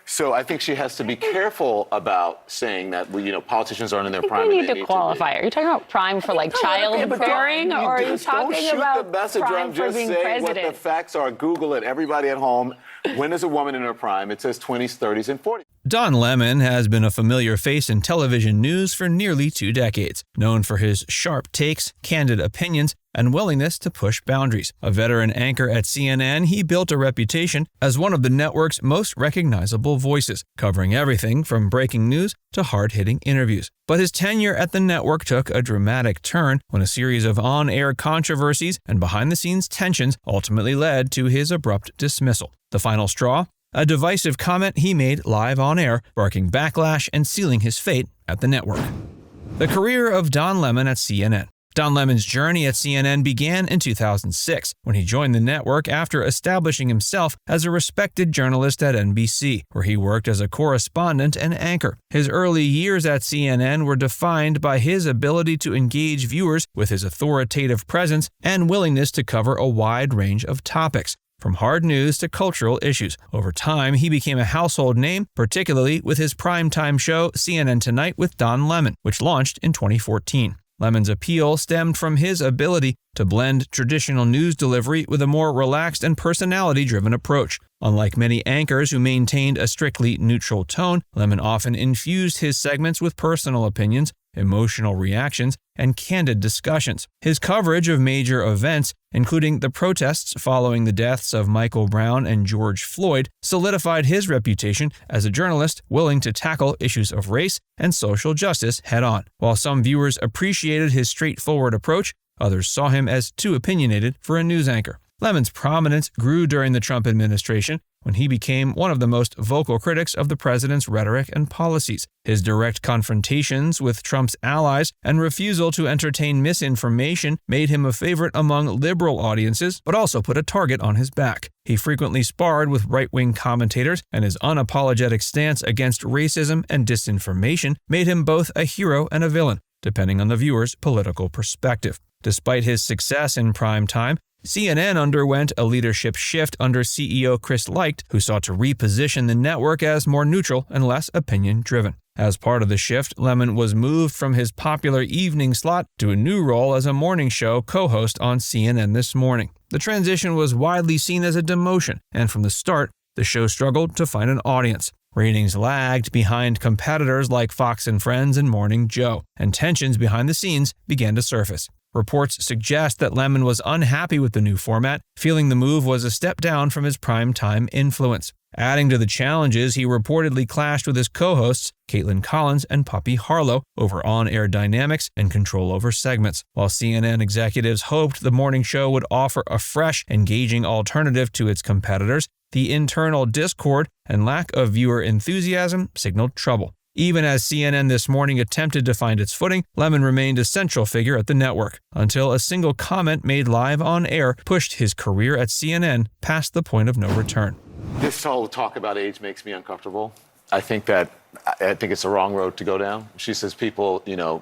So I think she has to be careful about saying that, politicians aren't in their prime. You need to qualify. Are you talking about prime for like childbearing, or are you talking about prime for being president? What the facts are. Google it. Everybody at home. When is a woman in her prime? It says 20s, 30s, and 40s. Don Lemon has been a familiar face in television news for nearly 2 decades, known for his sharp takes, candid opinions, and willingness to push boundaries. A veteran anchor at CNN, he built a reputation as one of the network's most recognizable voices, covering everything from breaking news to hard-hitting interviews. But his tenure at the network took a dramatic turn when a series of on-air controversies and behind-the-scenes tensions ultimately led to his abrupt dismissal. The final straw? A divisive comment he made live on air, sparking backlash and sealing his fate at the network. The career of Don Lemon at CNN. Don Lemon's journey at CNN began in 2006, when he joined the network after establishing himself as a respected journalist at NBC, where he worked as a correspondent and anchor. His early years at CNN were defined by his ability to engage viewers with his authoritative presence and willingness to cover a wide range of topics, from hard news to cultural issues. Over time, he became a household name, particularly with his primetime show CNN Tonight with Don Lemon, which launched in 2014. Lemon's appeal stemmed from his ability to blend traditional news delivery with a more relaxed and personality-driven approach. Unlike many anchors who maintained a strictly neutral tone, Lemon often infused his segments with personal opinions, emotional reactions, and candid discussions. His coverage of major events, including the protests following the deaths of Michael Brown and George Floyd, solidified his reputation as a journalist willing to tackle issues of race and social justice head-on. While some viewers appreciated his straightforward approach, others saw him as too opinionated for a news anchor. Lemon's prominence grew during the Trump administration, when he became one of the most vocal critics of the president's rhetoric and policies. His direct confrontations with Trump's allies and refusal to entertain misinformation made him a favorite among liberal audiences, but also put a target on his back. He frequently sparred with right-wing commentators, and his unapologetic stance against racism and disinformation made him both a hero and a villain, depending on the viewer's political perspective. Despite his success in prime time, CNN underwent a leadership shift under CEO Chris Licht, who sought to reposition the network as more neutral and less opinion-driven. As part of the shift, Lemon was moved from his popular evening slot to a new role as a morning show co-host on CNN This Morning. The transition was widely seen as a demotion, and from the start, the show struggled to find an audience. Ratings lagged behind competitors like Fox and Friends and Morning Joe, and tensions behind the scenes began to surface. Reports suggest that Lemon was unhappy with the new format, feeling the move was a step down from his primetime influence. Adding to the challenges, he reportedly clashed with his co-hosts, Caitlin Collins and Poppy Harlow, over on-air dynamics and control over segments. While CNN executives hoped the morning show would offer a fresh, engaging alternative to its competitors, the internal discord and lack of viewer enthusiasm signaled trouble. Even as CNN This Morning attempted to find its footing, Lemon remained a central figure at the network, until a single comment made live on air pushed his career at CNN past the point of no return. This whole talk about age makes me uncomfortable. I think it's the wrong road to go down. She says people,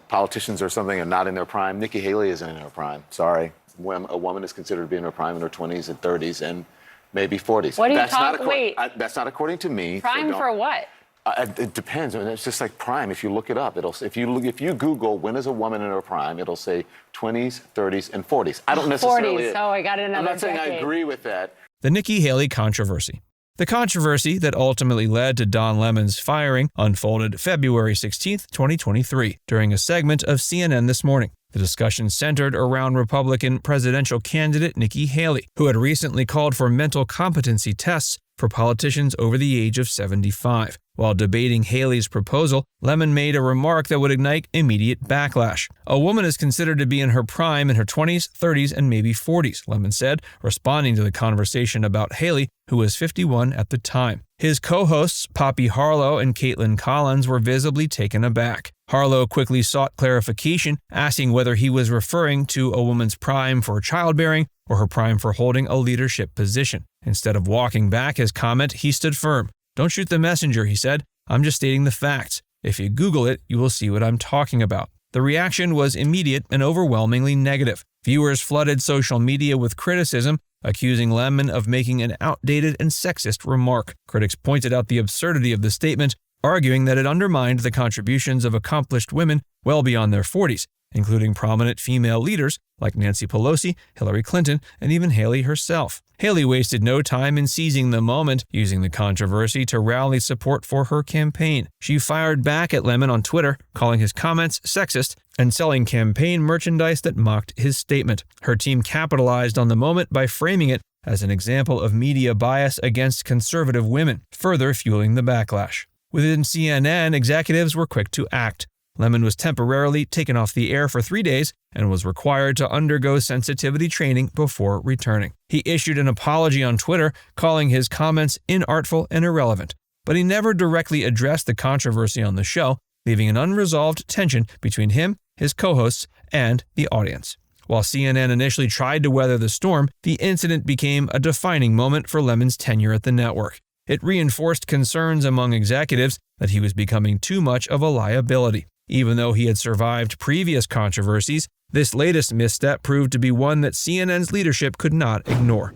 politicians or something are not in their prime. Nikki Haley isn't in her prime. Sorry. When a woman is considered to be in her prime in her 20s and 30s and maybe 40s. What are you talking? Wait. That's not according to me. Prime for what? It depends. I mean, it's just like prime. If you look it up, if you Google when is a woman in her prime, it'll say 20s, 30s, and 40s. I don't necessarily. 40s. Oh, I got another. I'm not saying decade. I agree with that. The Nikki Haley controversy. The controversy that ultimately led to Don Lemon's firing unfolded February 16, 2023, during a segment of CNN This Morning. The discussion centered around Republican presidential candidate Nikki Haley, who had recently called for mental competency tests for politicians over the age of 75. While debating Haley's proposal, Lemon made a remark that would ignite immediate backlash. A woman is considered to be in her prime in her 20s, 30s, and maybe 40s, Lemon said, responding to the conversation about Haley, who was 51 at the time. His co-hosts, Poppy Harlow and Caitlin Collins, were visibly taken aback. Harlow quickly sought clarification, asking whether he was referring to a woman's prime for childbearing or her prime for holding a leadership position. Instead of walking back his comment, he stood firm. "Don't shoot the messenger," he said. "I'm just stating the facts. If you Google it, you will see what I'm talking about." The reaction was immediate and overwhelmingly negative. Viewers flooded social media with criticism, accusing Lemon of making an outdated and sexist remark. Critics pointed out the absurdity of the statement, arguing that it undermined the contributions of accomplished women well beyond their 40s, including prominent female leaders like Nancy Pelosi, Hillary Clinton, and even Haley herself. Haley wasted no time in seizing the moment, using the controversy to rally support for her campaign. She fired back at Lemon on Twitter, calling his comments sexist and selling campaign merchandise that mocked his statement. Her team capitalized on the moment by framing it as an example of media bias against conservative women, further fueling the backlash. Within CNN, executives were quick to act. Lemon was temporarily taken off the air for 3 days and was required to undergo sensitivity training before returning. He issued an apology on Twitter, calling his comments inartful and irrelevant, but he never directly addressed the controversy on the show, leaving an unresolved tension between him, his co-hosts, and the audience. While CNN initially tried to weather the storm, the incident became a defining moment for Lemon's tenure at the network. It reinforced concerns among executives that he was becoming too much of a liability. Even though he had survived previous controversies, this latest misstep proved to be one that CNN's leadership could not ignore.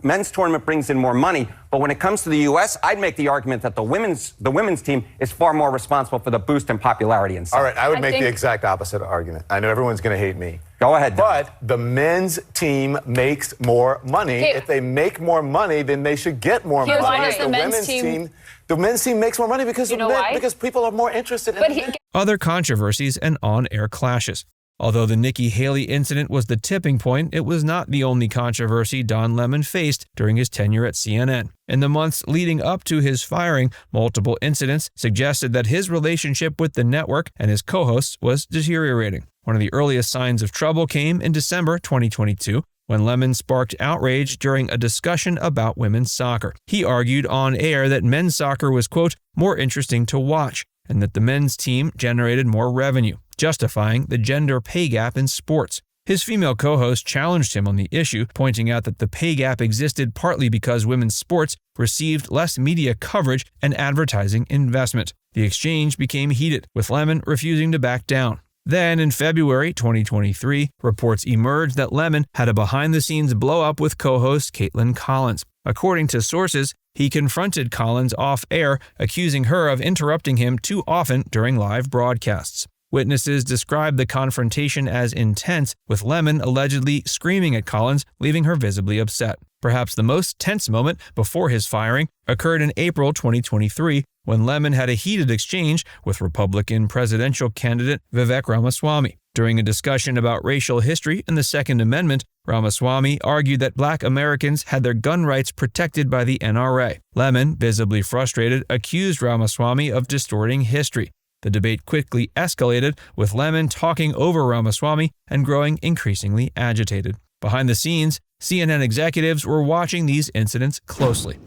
Men's tournament brings in more money, but when it comes to the U.S., I'd make the argument that the women's team is far more responsible for the boost in popularity and stuff. All right, I would make the exact opposite argument. I know everyone's going to hate me. Go ahead, Don. But the men's team makes more money. Okay. If they make more money, then they should get more money. Why does the men's team makes more money because because people are more interested in Other controversies and on-air clashes. Although the Nikki Haley incident was the tipping point, it was not the only controversy Don Lemon faced during his tenure at CNN. In the months leading up to his firing, multiple incidents suggested that his relationship with the network and his co-hosts was deteriorating. One of the earliest signs of trouble came in December 2022, when Lemon sparked outrage during a discussion about women's soccer. He argued on air that men's soccer was, quote, more interesting to watch, and that the men's team generated more revenue, justifying the gender pay gap in sports. His female co-host challenged him on the issue, pointing out that the pay gap existed partly because women's sports received less media coverage and advertising investment. The exchange became heated, with Lemon refusing to back down. Then, in February 2023, reports emerged that Lemon had a behind-the-scenes blow-up with co-host Caitlin Collins. According to sources, he confronted Collins off-air, accusing her of interrupting him too often during live broadcasts. Witnesses described the confrontation as intense, with Lemon allegedly screaming at Collins, leaving her visibly upset. Perhaps the most tense moment before his firing occurred in April 2023, when Lemon had a heated exchange with Republican presidential candidate Vivek Ramaswamy. During a discussion about racial history and the Second Amendment, Ramaswamy argued that Black Americans had their gun rights protected by the NRA. Lemon, visibly frustrated, accused Ramaswamy of distorting history. The debate quickly escalated, with Lemon talking over Ramaswamy and growing increasingly agitated. Behind the scenes, CNN executives were watching these incidents closely.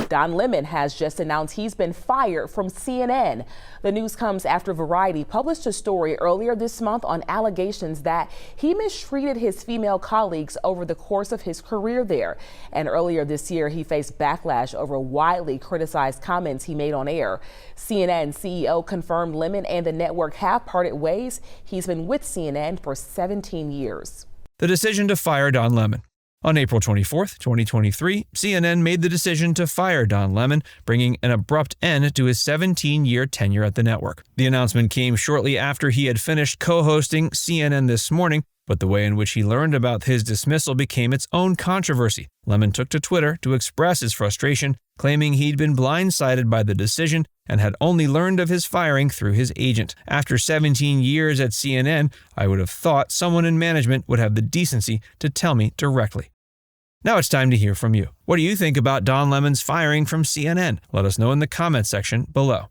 Don Lemon has just announced he's been fired from CNN. The news comes after Variety published a story earlier this month on allegations that he mistreated his female colleagues over the course of his career there. And earlier this year, he faced backlash over widely criticized comments he made on air. CNN CEO confirmed Lemon and the network have parted ways. He's been with CNN for 17 years. The decision to fire Don Lemon. On April 24, 2023, CNN made the decision to fire Don Lemon, bringing an abrupt end to his 17-year tenure at the network. The announcement came shortly after he had finished co-hosting CNN This Morning, but the way in which he learned about his dismissal became its own controversy. Lemon took to Twitter to express his frustration, claiming he'd been blindsided by the decision and had only learned of his firing through his agent. After 17 years at CNN, I would have thought someone in management would have the decency to tell me directly. Now it's time to hear from you. What do you think about Don Lemon's firing from CNN? Let us know in the comments section below.